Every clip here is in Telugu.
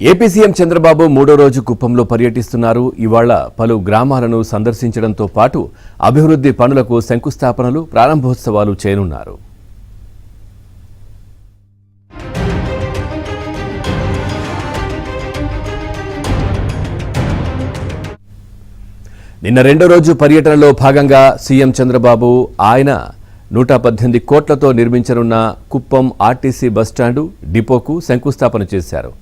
ఏపీ సీఎం చంద్రబాబు మూడో రోజు కుప్పంలో పర్యటిస్తున్నారు. ఇవాళ పలు గ్రామాలను సందర్శించడంతో పాటు అభివృద్ధి పనులకు శంకుస్థాపనలు, ప్రారంభోత్సవాలు చేయనున్నారు. నిన్న రెండో రోజు పర్యటనలో భాగంగా సీఎం చంద్రబాబు ఆయన 118 కోట్లతో నిర్మించనున్న కుప్పం ఆర్టీసీ బస్టాండు డిపోకు శంకుస్థాపన చేశారు.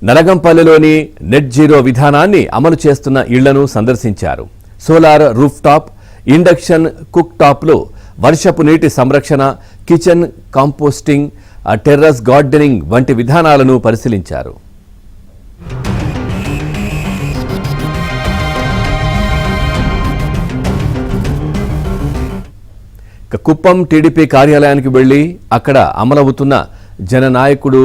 నలగంపల్లిలోని నెట్ జీరో విధానాన్ని అమలు చేస్తున్న ఇళ్లను సందర్శించారు. Solar roof top, induction cook టాప్లో వర్షపు నీటి సంరక్షణ, కిచెన్ కాంపోస్టింగ్, టెర్రస్ గార్డెనింగ్ వంటి విధానాలను పరిశీలించారు. కుప్పం టీడీపీ కార్యాలయానికి వెళ్లి అక్కడ అమలవుతున్న జననాయకుడు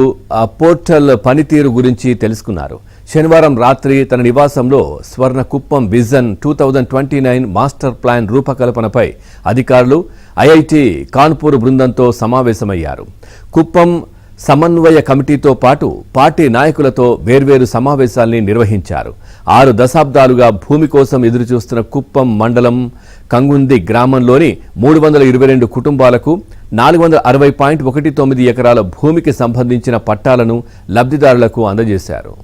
పోర్టల్ పనితీరు గురించి తెలుసుకున్నారు. శనివారం రాత్రి తన నివాసంలో స్వర్ణ కుప్పం విజన్ 2029 మాస్టర్ ప్లాన్ రూపకల్పనపై అధికారులు, ఐఐటి కాన్పూర్ బృందంతో సమావేశమయ్యారు. కుప్పం సమన్వయ కమిటీతో పాటు పార్టీ నాయకులతో వేర్వేరు సమావేశాల్ని నిర్వహించారు. 6 దశాబ్దాలుగా భూమి కోసం ఎదురుచూస్తున్న కుప్పం మండలం కంగుంది గ్రామంలోని 322 కుటుంబాలకు 460.19 ఎకరాల భూమికి సంబంధించిన పట్టాలను లబ్ధిదారులకు అందజేశారు.